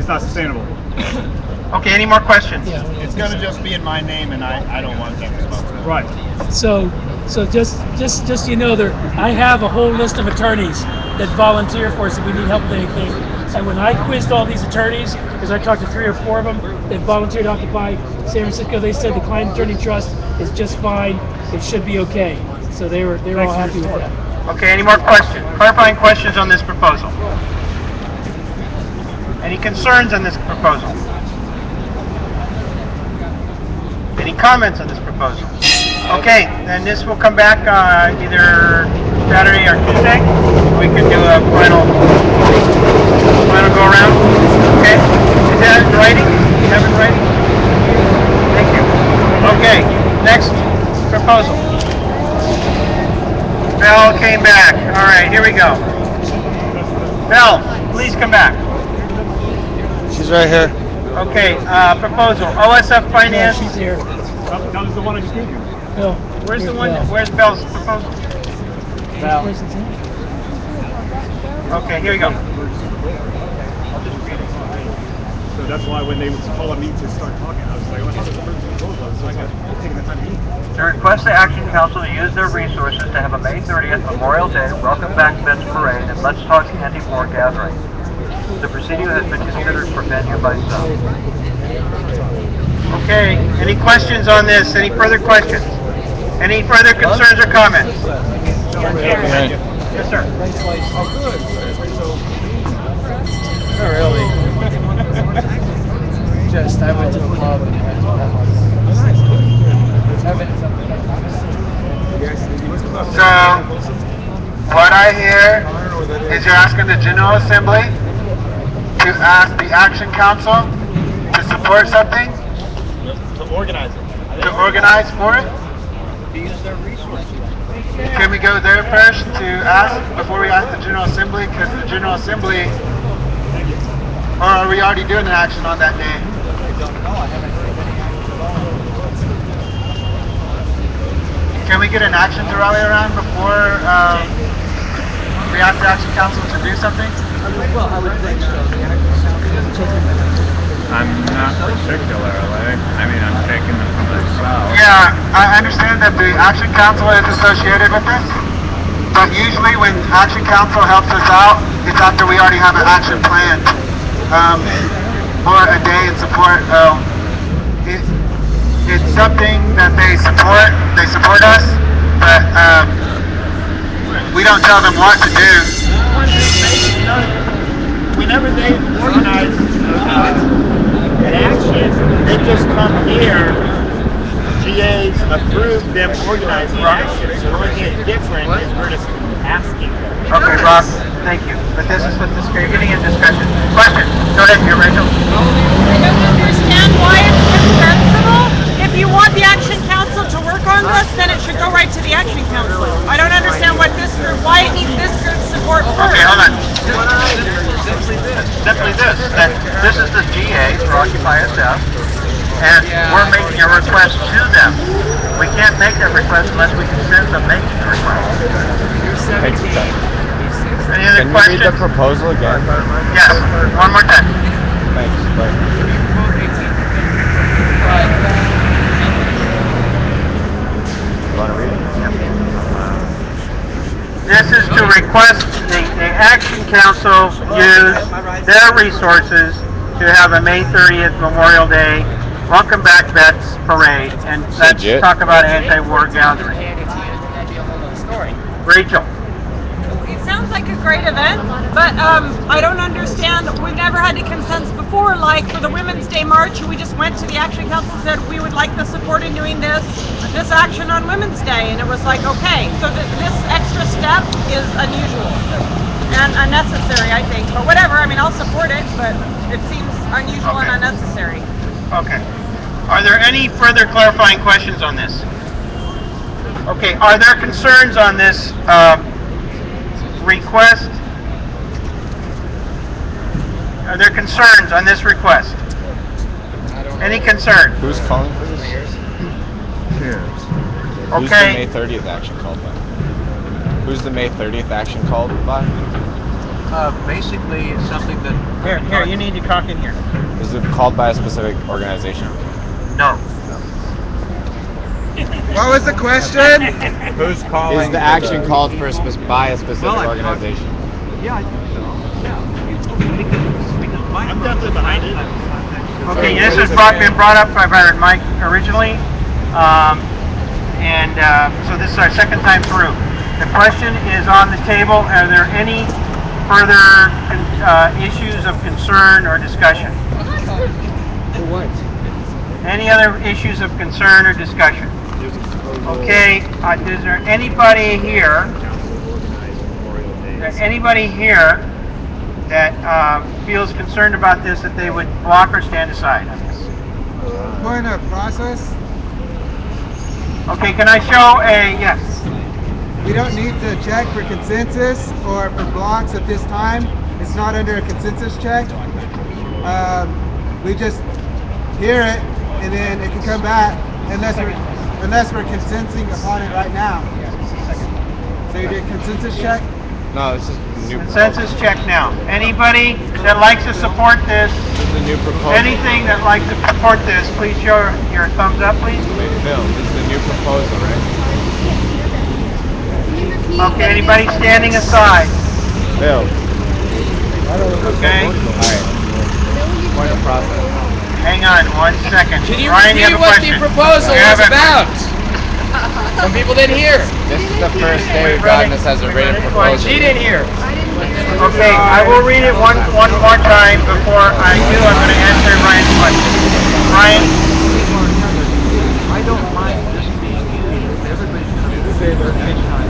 It's not sustainable. Okay, any more questions? Yeah. It's going to just be in my name, and I don't want that responsibility. Right. So just so you know, I have a whole list of attorneys that volunteer for us if we need help with anything. And when I quizzed all these attorneys, because I talked to 3 or 4 of them that volunteered to Occupy San Francisco, they said the client attorney trust is just fine. It should be okay. So they were all happy with that. Okay, any more questions? Clarifying questions on this proposal? Any concerns on this proposal? Any comments on this proposal? Okay, then this will come back either Saturday or Tuesday. We can do a final go around. Okay? Is that in writing? You have it in writing? Thank you. Okay, next proposal. Bell came back. All right, here we go. Bell, please come back. She's right here. Okay, proposal. OSF Finance. She's here. That was the one I just gave you. Bill. Where's the one? Where's Bell's proposal? Bell. Okay, here we go. So that's why when they call on me to start talking, I was like, oh, this is the first proposal. So I got taking the time to eat. To request the Action Council to use their resources to have a May 30th Memorial Day Welcome Back Vets Parade and Let's Talk Anti-War gathering. The proceeding has been considered for venue by some. Okay, any questions on this? Any further questions? Any further concerns or comments? Yes, sir. Oh, good. Not really. Just, I went to the club and had So, what I hear is you're asking the General Assembly to ask the Action Council to support something? To organize it. To organize for it? To use their resources. Can we go there first to ask, before we ask the General Assembly? Because the General Assembly, or are we already doing an action on that day? Can we get an action to rally around before we ask the Action Council to do something? Well, I would think so. I'm not particularly. I mean, I'm taking them for myself. Yeah, I understand that the Action Council is associated with this, but usually when Action Council helps us out, it's after we already have an action planned for a day in support. It's something that they support us, but we don't tell them what to do. Whenever they organize an action, they just come here. GAs approve them organizing action. So the only thing different is we're just asking them. Okay, Rob, thank you. But this is what you're getting in discussion. Question. Go ahead, here, Rachel. I don't understand why it's indispensable. If you want the Action Council to work on this, then it should go right to the Action Council. I don't understand why it needs this group's support first. Okay, hold on. Simply this. That this is the GA for OccupySF, and we're making a request to them. We can't make that request unless we consent them making the request. Any other Can you questions? read the proposal again? Yes, one more time. Thanks. You want to read it? This is to request the Action Council use their resources to have a May 30th Memorial Day Welcome Back Vets Parade, and let's talk about anti-war gathering. Rachel. It sounds like a great event, but I don't understand. We've never had a consensus before, like for the Women's Day March, we just went to the Action Council and said we would like the support in doing this action on Women's Day, and it was like, okay, so this extra step is unusual and unnecessary, I think, but whatever. I mean, I'll support it, but it seems unusual and unnecessary. Okay. Are there any further clarifying questions on this? Okay, are there concerns on this request? Are there concerns on this request? Any concern? Who's calling for this? Who's the Okay. May 30th action called by? Who's the May 30th action called by? Basically, it's something that... Here, you need to talk in here. Is it called by a specific organization? No. What was the question? Who's calling? Is the action called for by a specific Well, I- organization? Yeah, I think so. Yeah. Because Mike... I'm definitely behind it. Okay, this has been brought up by Mike originally, so this is our second time through. The question is on the table. Are there any further issues of concern or discussion? Any other issues of concern or discussion? Okay, is there anybody here? That feels concerned about this, that they would block or stand aside? Point of process. Okay, can I show a yes? We don't need to check for consensus or for blocks at this time. It's not under a consensus check. We just hear it and then it can come back unless we're consenting upon it right now. So you did consensus check? No, this is a new Consensus check now. Anybody that likes to support this, This is a new proposal. anything that likes to support this, please show your thumbs up, please. Wait, Phil, this is a new proposal, right? Okay, anybody standing aside? Phil. Okay, Alright. Point of process. hang on 1 second. Can you Ryan, repeat have a what the question? proposal You have was a- about? Some people didn't hear. This is the first day we've gotten this as a written proposal. She didn't hear. Okay, I will read it one more time before I do. I'm going to answer Ryan's question. Ryan? I don't mind this being used. Everybody's going to say their time.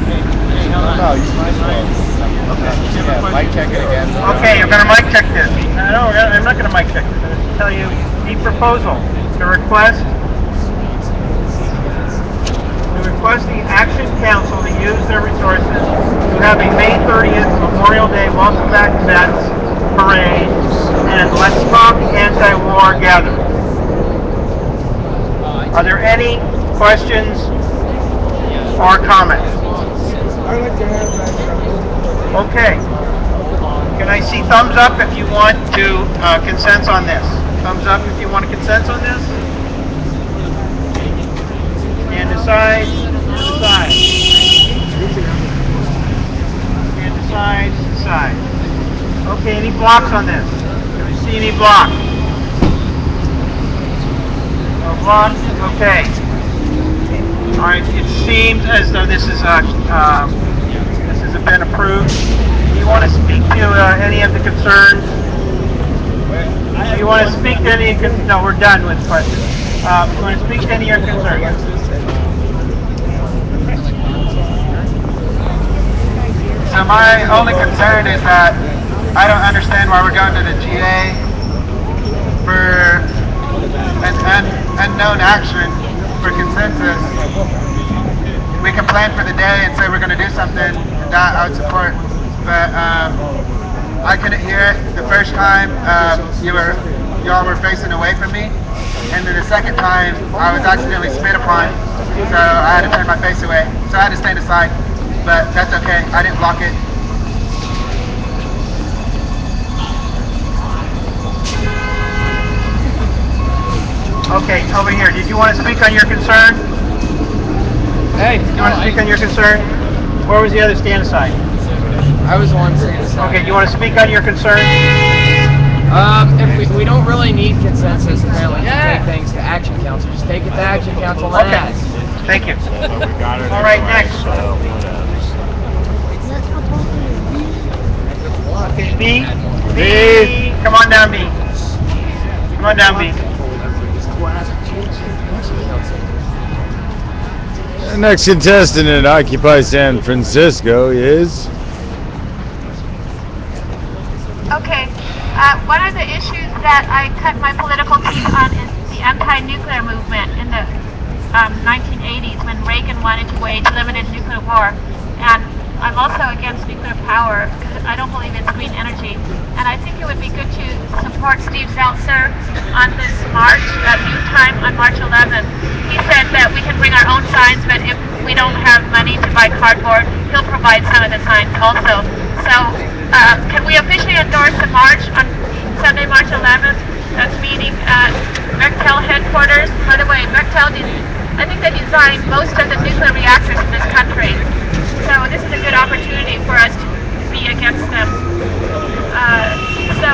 No, you might as well. Okay. Yeah, mic check it again. Okay, you're going to mic check this. No, I'm not going to mic check this. I'm going to tell you the proposal. The request the Action Council to use their resources to have a May 30th Memorial Day Welcome Back Vets parade and Let's Talk Anti-War gathering. Are there any questions or comments? I'd like to have that. Okay. Can I see thumbs up if you want to consent on this? Thumbs up if you want to consent on this? Stand aside. Stand aside. Stand aside. Aside. Okay, any blocks on this? Do we see any blocks? No blocks? Okay. Alright, it seems as though this has been approved. Do you want to speak to any of the concerns? Do you want to speak to any? No, we're done with questions. Do you want to speak to any of your concerns? So my only concern is that I don't understand why we're going to the GA for an unknown action for consensus. We can plan for the day and say we're going to do something, and that I would support. But I couldn't hear it the first time. Y'all were facing away from me, and then the second time I was accidentally spit upon, so I had to turn my face away. So I had to stand aside, but that's okay. I didn't block it. Okay, over here. Did you want to speak on your concern? Hey, You want to speak on your concern? Where was the other stand aside? I was the one saying this. Okay, do you want to speak on your concern? If we don't really need consensus, apparently, to take things to Action Council. Just take it to Action Council and Okay. ask. Thank you. We got it All right, anyway, next. so whatever. Okay, B. B. Come on down, B. Come on down, B. The next contestant at Occupy San Francisco is... Okay, one of the issues that I cut my political teeth on is the anti-nuclear movement in the 1980s when Reagan wanted to wage limited nuclear war. And I'm also against nuclear power because I don't believe it's green energy. And I think it would be good to support Steve Zeltzer on this march at noontime on March 11th. He said that we can bring our own signs, but if we don't have money to buy cardboard, he'll provide some of the signs also. So can we officially endorse the march on Sunday, March 11th? That's meeting at Bechtel headquarters. By the way, Bechtel, I think they designed most of the nuclear reactors in this country. So this is a good opportunity for us to be against them. So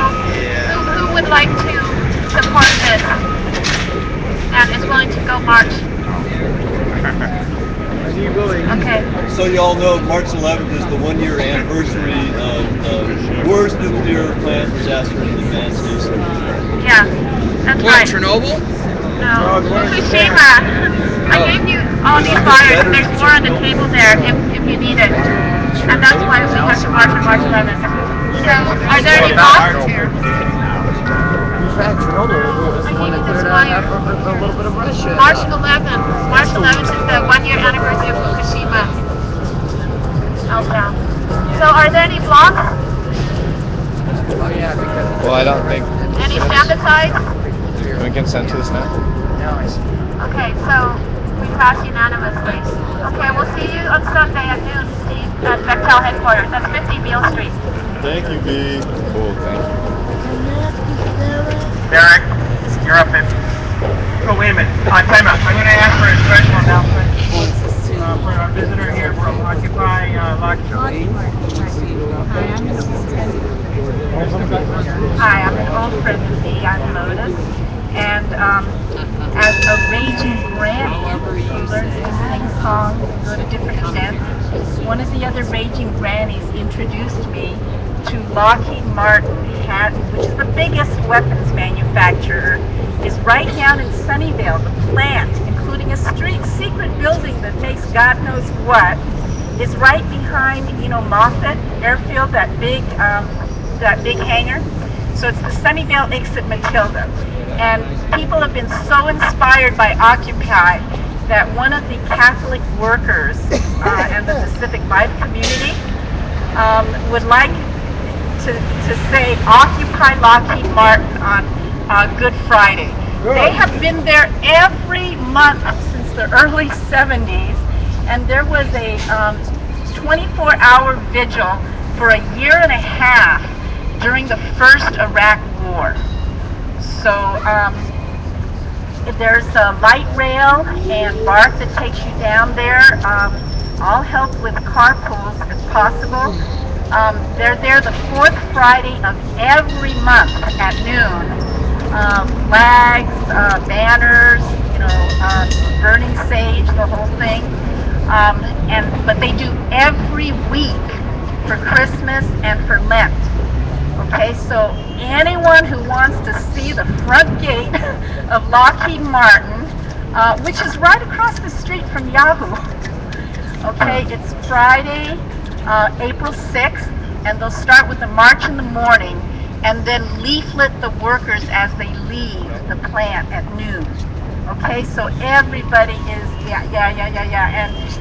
who would like to support this and is willing to go march? Okay. So you all know March 11th is the 1-year anniversary of the worst nuclear plant disaster in advanced history. Yeah, that's right. Chernobyl? No, Fukushima. I gave you all these flyers. There's more on the table there if you need it. And that's why we have to march on March 11th. So, are there any thoughts? In fact, Chernobyl is the one that cleared out a little bit of Russia. March 11th. March 11th is the 1-year anniversary of Fukushima meltdown. So, are there any blocks? Oh yeah, because Well, I don't think Any stand asides? we can consent to this now. Okay, so we passed unanimously. Okay, we'll see you on Sunday at noon, Steve, at Bechtel headquarters. That's 50 Beale Street. Thank you, B. Cool, thank you. Derek, you're up in. Oh, wait a minute. Time out. I'm going to ask for a special announcement for our visitor here from Occupy Lockheed. Hi, I'm an old friend of me. I'm Lotus. And as a raging granny who learns to sing songs and go to different events, one of the other raging grannies introduced me to Lockheed Martin, which is the biggest weapons manufacturer, is right down in Sunnyvale. The plant, including a secret building that makes God knows what, is right behind, Moffett Airfield, that big hangar. So it's the Sunnyvale exit Matilda. And people have been so inspired by Occupy that one of the Catholic workers and the Pacific Life community would like to say Occupy Lockheed Martin on Good Friday. They have been there every month since the early 70s, and there was a 24-hour vigil for a year and a half during the first Iraq War. So there's a light rail and BART that takes you down there. I'll help with carpools if possible. They're there the fourth Friday of every month at noon. Flags, banners, burning sage, the whole thing. But they do every week for Christmas and for Lent. Okay, so anyone who wants to see the front gate of Lockheed Martin, which is right across the street from Yahoo. Okay, it's Friday, April 6th, and they'll start with the march in the morning and then leaflet the workers as they leave the plant at noon. Okay, so everybody is,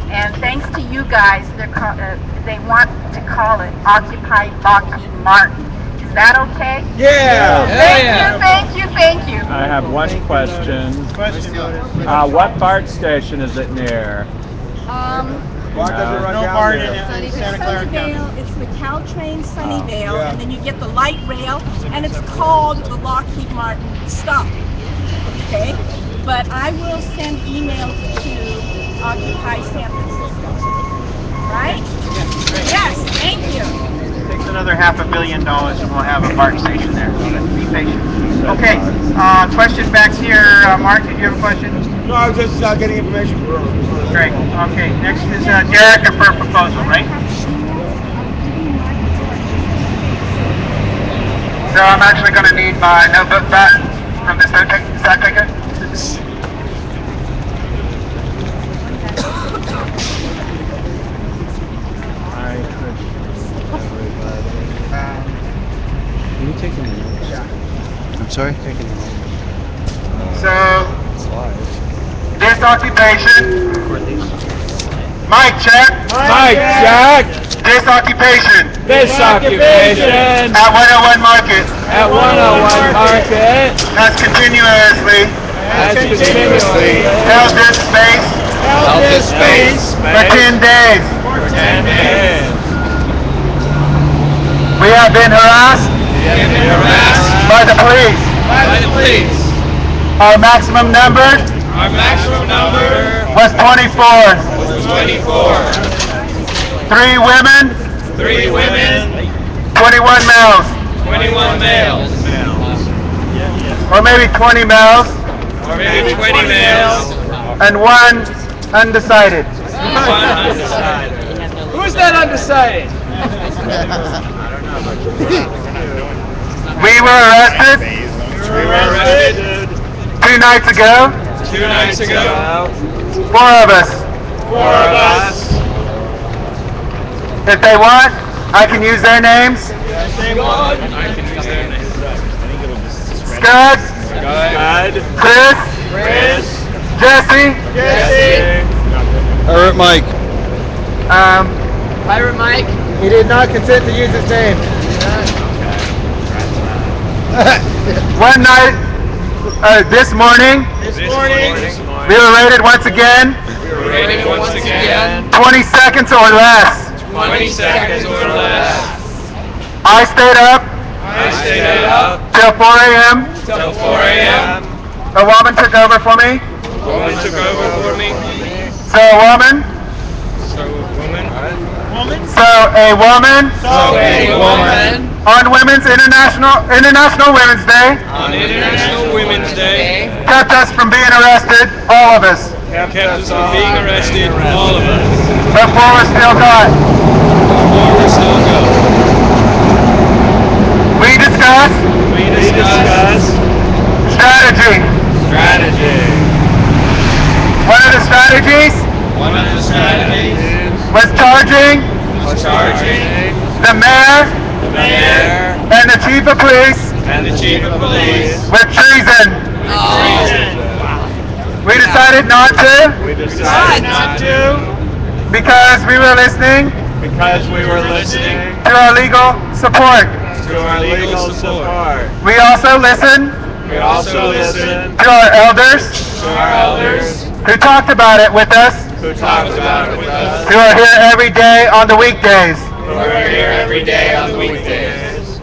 and thanks to you guys, they want to call it Occupy Lockheed Martin. Is that okay? Yeah! Thank you. I have one question. What BART station is it near? BART doesn't run down there. It's Sunnyvale, it's the Caltrain Sunnyvale, and then you get the light rail, and it's called the Lockheed Martin stop. Okay? But I will send emails to Occupy San Francisco. Right? Yes, thank you. It takes another $500 million and we'll have a BART station there. Be patient. Okay, question back here. Mark, did you have a question? No, I was just getting information. Great. Okay, next is Derek for a proposal, right? So I'm actually going to need my notebook back from the stat ticket. Can you take any notes? Yeah. I'm sorry? Taking notes. So, this occupation Mic check. Mic check. This occupation. This occupation At 101 Market. at 101 Market Has continuously has continuously held this space held this space for 10 days. for 10 days. We have been harassed We have been harassed by the police. by the police. Our maximum number Our maximum number was 24. was 24. 3 women, 3 women, 21 males. 21 males, Or maybe 20 males or maybe 20 males, and 1 undecided. one undecided. Who's that undecided? We were arrested We were arrested 2 nights ago. 2 nights ago. 4 of us. 4 of us. If they want, I can use their names. I can use their names. Scud, God, Chris, Chris, Jesse, Jesse, Alright, Mike. Pirate Mike. He did not consent to use his name. One night, this morning, this morning, we were raided once again, we were raided once again, 20 seconds or less. 20 seconds or less. I stayed up I stayed up till 4 a.m. till 4 a.m. A woman took over for me. Woman took over for me. So a woman, So a woman on International Women's Day on International Women's Day kept us from being arrested, all of us, kept us from being arrested, all of us. before we're still caught. Before we're still going. We discussed We discussed strategy. strategy. One of the strategies One of the strategies was charging was charging the mayor the mayor and the chief of police and the chief of police with treason. treason. We decided not to We decided not to because we were listening because we were listening to our legal support. to our legal support. We also listened We also listened to our elders to our elders who talked about it with us, who talked about it with us, who are here every day on the weekdays. who are here every day on the weekdays.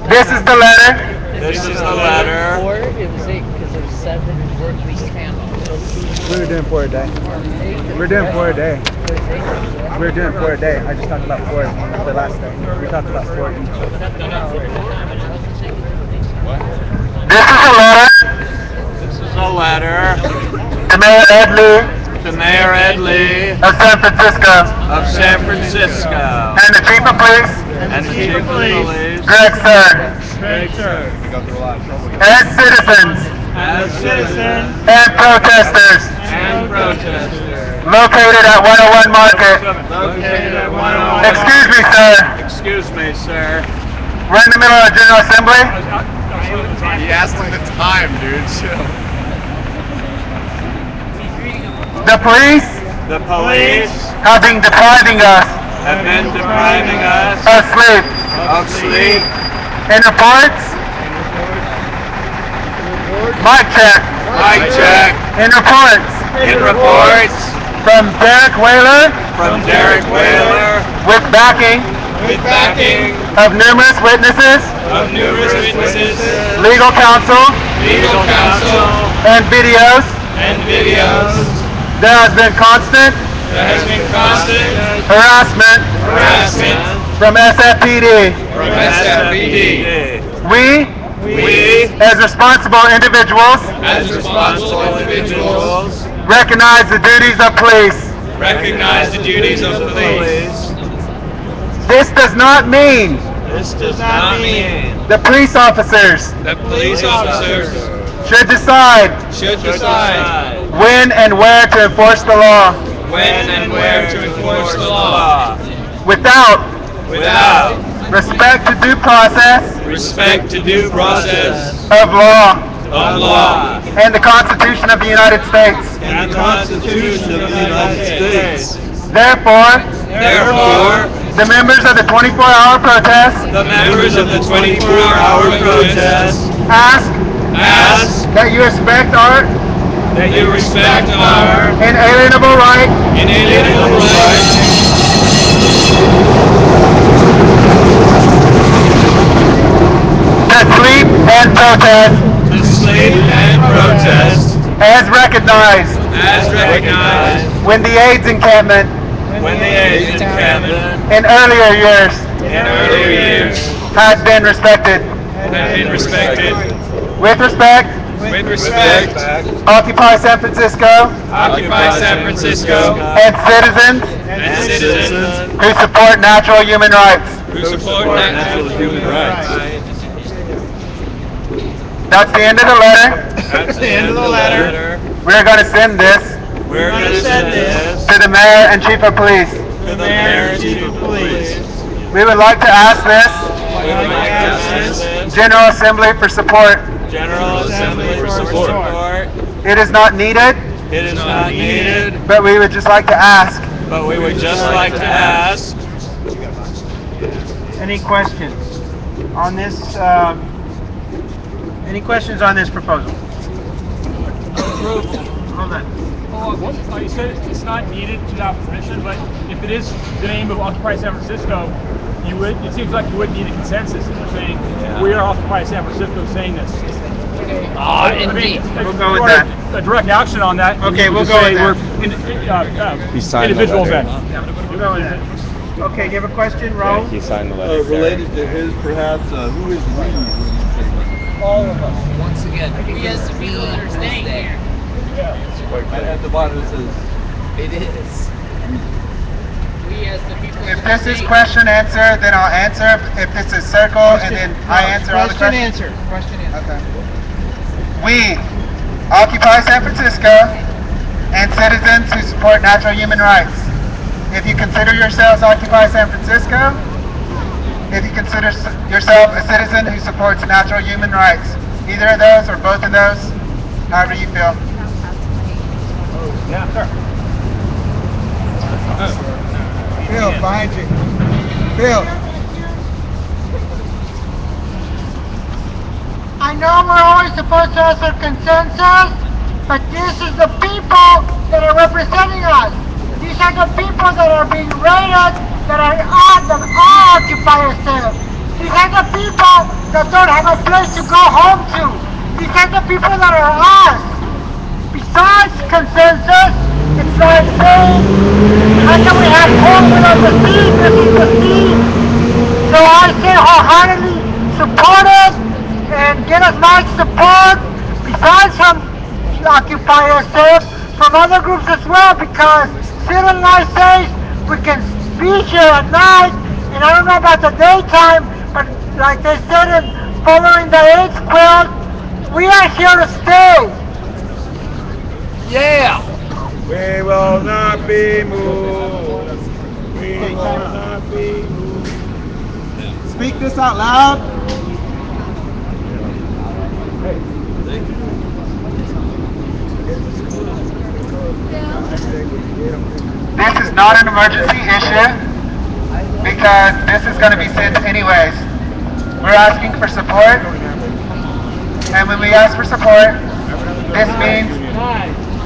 This is the letter This is the letter. It was 8 because there was 7 work weeks. we were doing for a day. We're doing for a day. We're doing for a day. I just talked about 4 the last day. We talked about 4 each. This is a letter This is a letter to Mayor Ed Lee to Mayor Ed Lee of San Francisco of San Francisco and the chief of police, and the chief of police, Greg Sir, Greg Sir, as citizens as citizens and protesters and protesters located at 101 Market. located at 101. Excuse me, sir. Excuse me, sir. We're in the middle of a General Assembly. He asked him the time, dude. Chill. The police The police have been depriving us have been depriving us of sleep. of sleep. In reports, mic check. Mic check. In reports In reports from Derek Whaler from Derek Whaler with backing with backing of numerous witnesses, of numerous witnesses, legal counsel, legal counsel, and videos. and videos. There has been constant There has been constant harassment harassment from SFPD. from SFPD. We, We, as responsible individuals, as responsible individuals, recognize the duties of police. recognize the duties of the police. This does not mean This does not mean the police officers that police officers should decide should decide when and where to enforce the law when and where to enforce the law without without respect to due process respect to due process of law of law and the Constitution of the United States. and the Constitution of the United States. Therefore, the members of the 24-hour protest the members of the 24-hour protest ask that you respect our inalienable right to sleep and protest as recognized when the AIDS encampment in earlier years has been respected. With respect, Occupy San Francisco and citizens who support natural human rights. That's the end of the letter. We're going to send this to the Mayor and Chief of Police. We would like to ask this General Assembly for support. It is not needed, but we would just like to ask. Any questions on this? Any questions on this proposal? Hold on. Well, you said it's not needed without permission, but if it is the name of Occupy San Francisco, it seems like you would need a consensus if we're saying we are Occupy San Francisco saying this. Indeed. We'll go with that. A direct action on that. Okay, we'll go with that. Individuals then. We'll go with that. Okay, do you have a question, Raul? He signed the letter. Related to his, perhaps, who is we? All of us. Once again, we as the people that are staying here. At the bottom it says, It is. We as the people. If this is question answer, then I'll answer. If this is circle and then I answer all the questions. Question answer. Okay. We, Occupy San Francisco, and citizens who support natural human rights. If you consider yourselves Occupy San Francisco, if you consider yourself a citizen who supports natural human rights, either of those or both of those, however you feel. Yeah, sure. Phil, behind you. Phil. I know we're always supposed to ask for consensus, but this is the people that are representing us. These are the people that are being raided, that are occupiers. These are the people that don't have a place to go home to. These are the people that are us. Besides consensus, it's like saying, how can we have home without the sea? This is the sea. So I say wholeheartedly support it and get as much support besides from occupiers, from other groups as well, because civil rights says we can be here at night, and I don't know about the daytime, but like they said in following the AIDS quilt, we are here to stay. Yeah. We will not be moved. We will not be moved. Speak this out loud. This is not an emergency issue because this is going to be sent anyways. We're asking for support, and when we ask for support, this means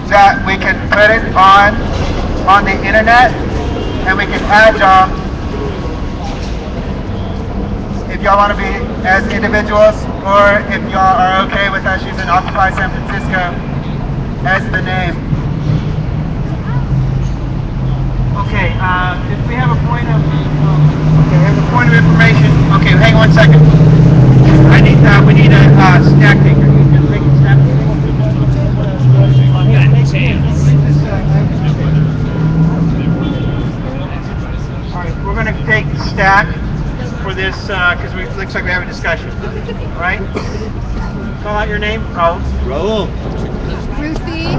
that we can put it on the internet, and we can add y'all if y'all want to be as individuals, or if y'all are okay with us using Occupy San Francisco as the name. Okay, if we have a point of, okay, we have a point of information. Okay, hang on 1 second. We need a stack taker. You can make it stack. All right, we're going to take the stack for this because it looks like we have a discussion. All right? Call out your name. Raul. Ruthie.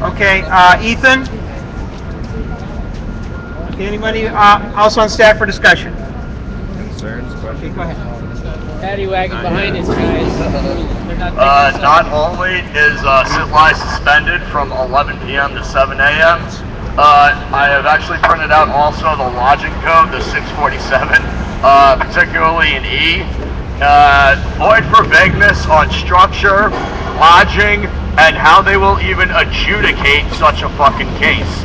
Okay, Ethan. Okay, anybody also on staff for discussion? concerns, Okay, questions? go ahead. Paddy wagon behind us, guys. They're not Not only is sit-lie suspended from 11 p.m. to 7 a.m., I have actually printed out also the lodging code, the 647, particularly in E. Void for vagueness on structure, lodging, and how they will even adjudicate such a fucking case.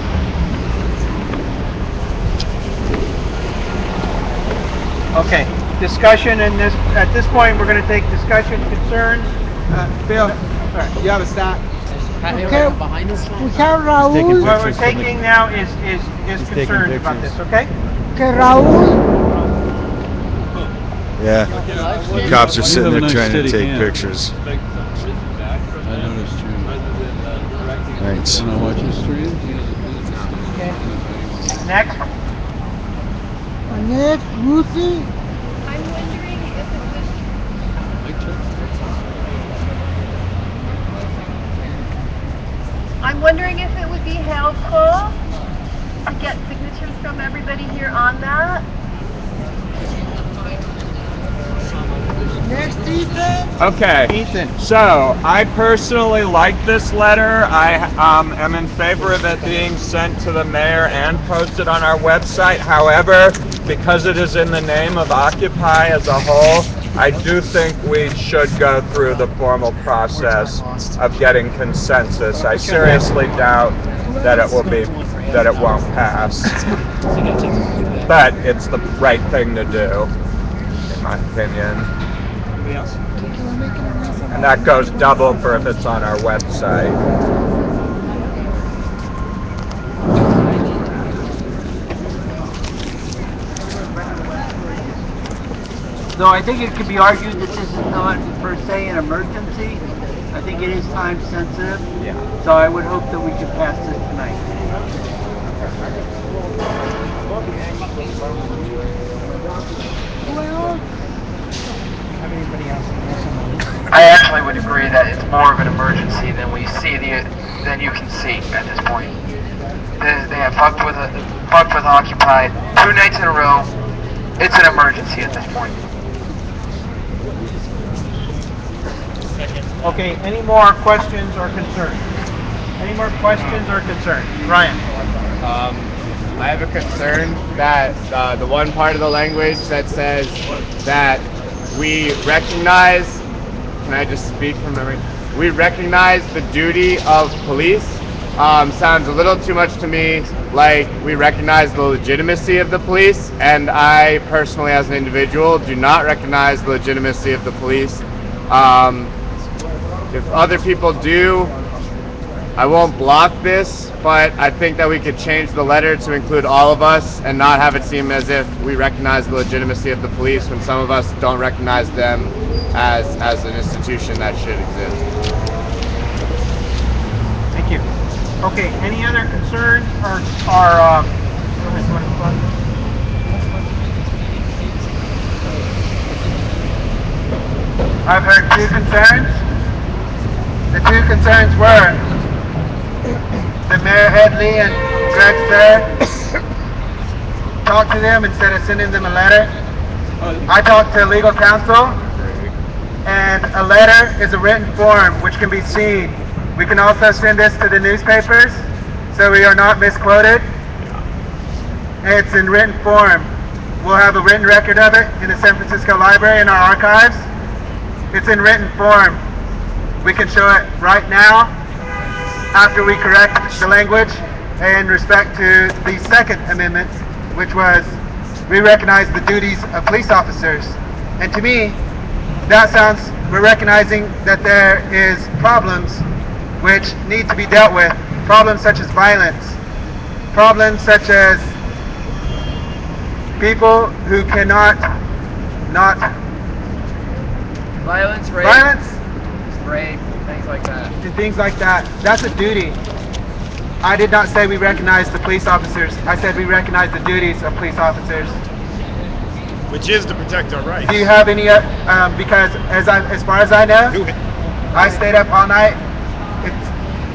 Okay, discussion in this, at this point, we're gonna take discussion, concerns. Bill, sorry. You have a stack? Okay, behind us. we have Raul. What we're taking now is concerns about this, okay? Okay, Raul. Yeah. Cops are sitting there trying to take hand. pictures. I noticed you. Thanks. Can I watch your stream? Okay. Next. Next, Lucy. I'm wondering if it would be helpful to get signatures from everybody here on that. Next, Ethan. Okay. Ethan. So, I personally like this letter. I am in favor of it being sent to the mayor and posted on our website. However, because it is in the name of Occupy as a whole, I do think we should go through the formal process of getting consensus. I seriously doubt that it won't pass. But it's the right thing to do, in my opinion. And that goes double for if it's on our website. Though I think it could be argued that this is not per se an emergency. I think it is time sensitive. Yeah. So I would hope that we could pass this tonight. I actually would agree that it's more of an emergency than than you can see at this point. They have fucked with Occupy 2 nights in a row. It's an emergency at this point. Okay, any more questions or concerns? Any more questions or concerns? Ryan. I have a concern that the one part of the language that says that we recognize, can I just speak from memory? We recognize the duty of police. Sounds a little too much to me like we recognize the legitimacy of the police, and I personally as an individual do not recognize the legitimacy of the police. If other people do, I won't block this, but I think that we could change the letter to include all of us and not have it seem as if we recognize the legitimacy of the police when some of us don't recognize them as an institution that should exist. Thank you. Okay, any other concerns or go ahead. I've heard 2 concerns. The 2 concerns were that Mayor Headley and Greg Fair talked to them instead of sending them a letter. I talked to legal counsel, and a letter is a written form which can be seen. We can also send this to the newspapers so we are not misquoted. It's in written form. We'll have a written record of it in the San Francisco Library in our archives. It's in written form. We can show it right now after we correct the language in respect to the Second Amendment, which was we recognize the duties of police officers. And to me, that sounds, we're recognizing that there is problems which need to be dealt with. Problems such as violence. Problems such as people who cannot not Violence, rape, things like that. and things like that. That's a duty. I did not say we recognize the police officers. I said we recognize the duties of police officers. Which is to protect our rights. Do you have any? Because as far as I know, I stayed up all night.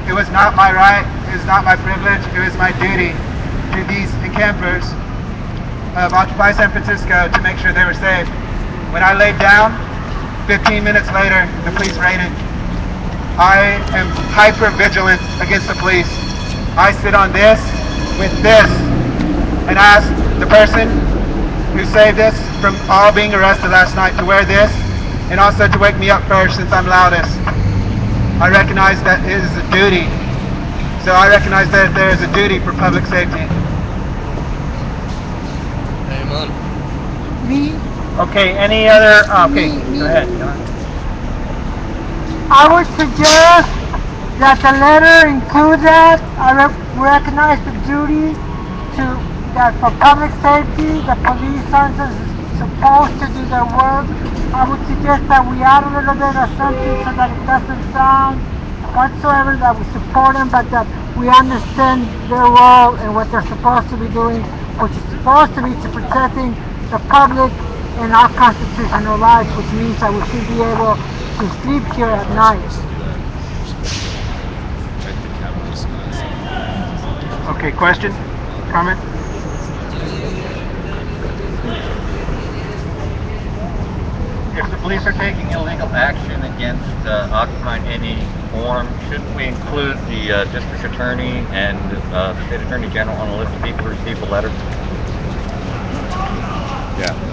It was not my right. It was not my privilege. It was my duty to these encampers. of Occupy San Francisco to make sure they were safe. When I laid down, 15 minutes later, the police raided. I am hyper vigilant against the police. I sit on this with this and ask the person who saved us from all being arrested last night to wear this and also to wake me up first since I'm loudest. I recognize that it is a duty. So I recognize that there is a duty for public safety. Amen. Me, Okay, any other, okay, go ahead, John. I would suggest that the letter include that. I recognize the duty to that for public safety, the police are supposed to do their work. I would suggest that we add a little bit of something so that it doesn't sound whatsoever that we support them, but that we understand their role and what they're supposed to be doing, which is supposed to be to protecting the public and our constitutional rights, which means that we should be able to sleep here at night. Okay, question, comment? If the police are taking illegal action against Occupy in any form, shouldn't we include the district attorney and state attorney general on a list of people who received the letter? Yeah.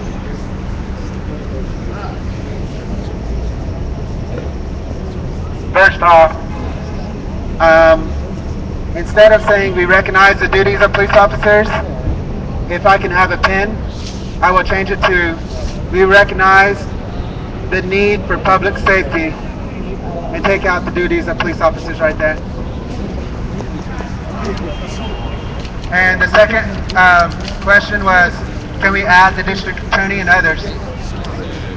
First off, instead of saying we recognize the duties of police officers, if I can have a pen, I will change it to we recognize the need for public safety and take out the duties of police officers right there. And the second question was, can we add the district attorney and others?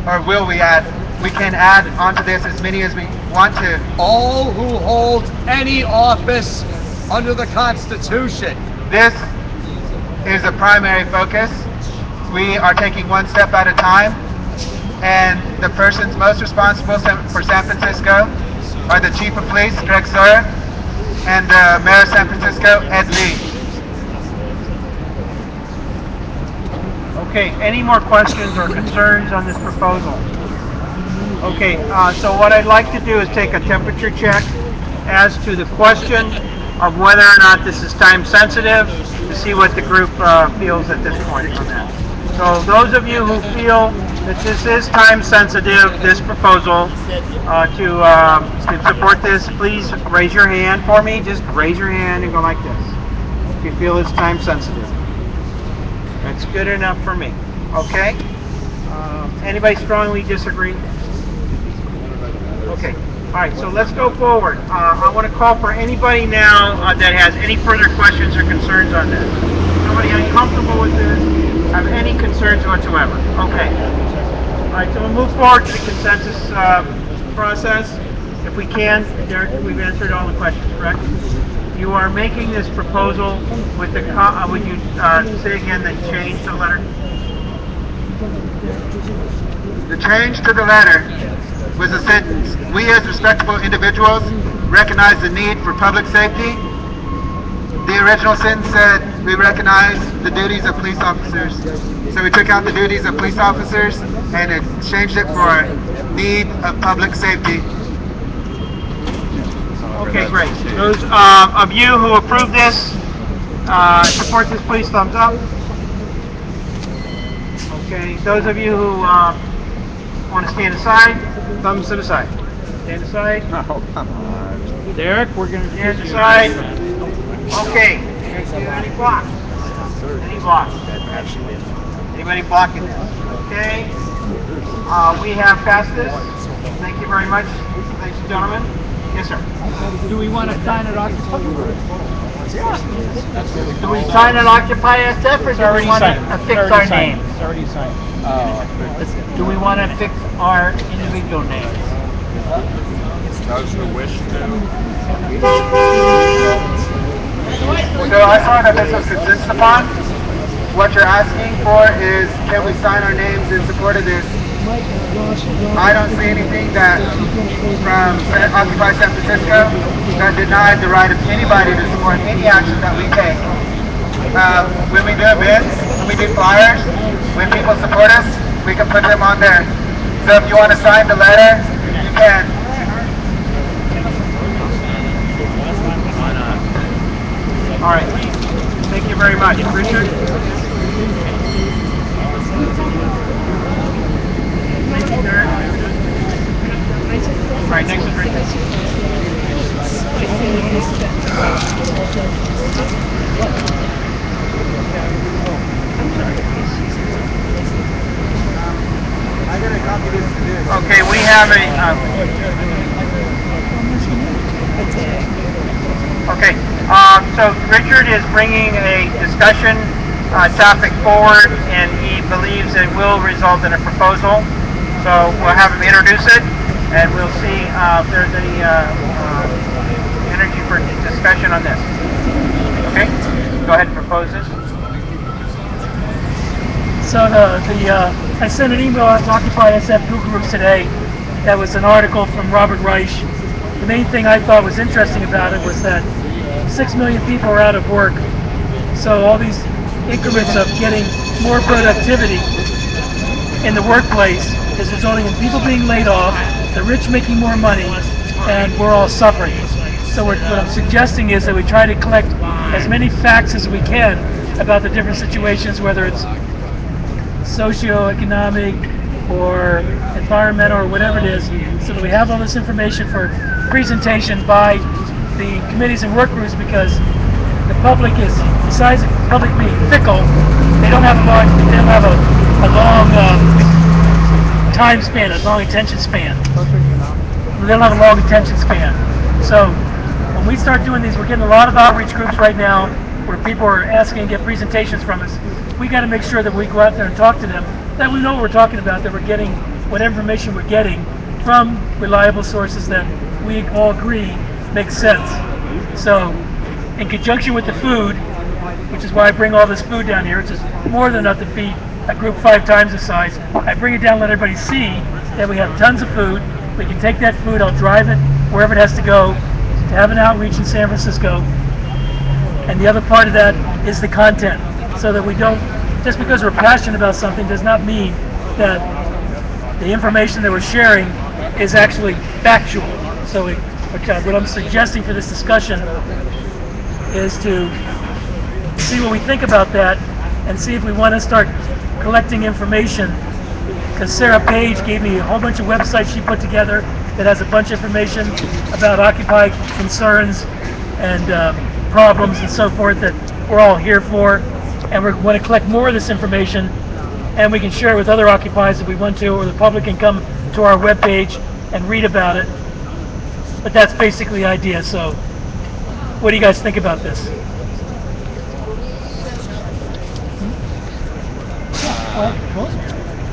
Or will we add? We can add onto this as many as we want to. All who hold any office under the Constitution. This is a primary focus. We are taking one step at a time, and the persons most responsible for San Francisco are the Chief of Police, Greg Sawyer, and the Mayor of San Francisco, Ed Lee. Okay, any more questions or concerns on this proposal? Okay, so what I'd like to do is take a temperature check as to the question of whether or not this is time sensitive, to see what the group feels at this point on that. So those of you who feel that this is time sensitive, this proposal, to support this, please raise your hand for me. Just raise your hand and go like this if you feel it's time sensitive. That's good enough for me. Okay? Anybody strongly disagree? Okay. All right, so let's go forward. I want to call for anybody now that has any further questions or concerns on this. Somebody uncomfortable with this? Have any concerns whatsoever? Okay. All right, so we'll move forward to the consensus process. If we can, Derek, we've answered all the questions, correct? You are making this proposal with the, would you say again the change to the letter? The change to the letter was a sentence. We as respectable individuals recognize the need for public safety. The original sentence said we recognize the duties of police officers. So we took out the duties of police officers and it changed it for need of public safety. Okay, great. Those of you who approve this, support this, please thumbs up. Okay, those of you who want to stand aside, thumbs to the side. Stand aside. Oh, come on. Derek, we're going to stand aside. Okay. Any blocks? Any blocks? Anybody blocking this? Okay. We have passed this. Thank you very much, ladies and gentlemen. Yes, sir. Do we want to sign at Occupy? Yeah. Do we sign an Occupy SF or do we want to affix our name? It's already signed. Do we want to affix our individual names? Those who wish to. So I saw that this was consistent upon. What you're asking for is, can we sign our names in support of this? I don't see anything that from Occupy San Francisco that denied the right of anybody to support any action that we take. When we do events, we do flyers, when people support us, we can put them on there. So if you want to sign the letter, you can. All right. Thank you very much. Richard? Thank you, Derek. All right, next is Richard. Okay, we have a... okay, so Richard is bringing a discussion topic forward, and he believes it will result in a proposal. So we'll have him introduce it, and we'll see if there's any energy for discussion on this. Okay, go ahead and propose this. So I sent an email out to OccupySFTV groups today. That was an article from Robert Reich. The main thing I thought was interesting about it was that 6 million people are out of work. So all these increments of getting more productivity in the workplace is resulting in people being laid off, the rich making more money, and we're all suffering. So what I'm suggesting is that we try to collect as many facts as we can about the different situations, whether it's socioeconomic or environmental or whatever it is, so that we have all this information for presentation by the committees and work groups, because the public is, besides the public being fickle, they don't have a long time span, a long attention span. They don't have a long attention span. So when we start doing these, we're getting a lot of outreach groups right now where people are asking and get presentations from us. We got to make sure that we go out there and talk to them, that we know what we're talking about, that we're getting what information we're getting from reliable sources that we all agree makes sense. So in conjunction with the food, which is why I bring all this food down here, it's just more than enough to feed a group 5 times the size. I bring it down, let everybody see that we have tons of food. We can take that food, I'll drive it wherever it has to go to have an outreach in San Francisco. And the other part of that is the content, so that we don't, just because we're passionate about something does not mean that the information that we're sharing is actually factual. So what I'm suggesting for this discussion is to see what we think about that and see if we want to start collecting information, because Sarah Page gave me a whole bunch of websites she put together that has a bunch of information about Occupy concerns and problems and so forth that we're all here for, and we want to collect more of this information, and we can share it with other Occupies if we want to, or the public can come to our webpage and read about it. But that's basically the idea. So what do you guys think about this?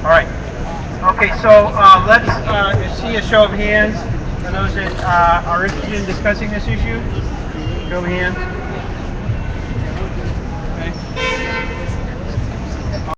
All right. Okay, so let's see a show of hands for those that are interested in discussing this issue. Show of hands.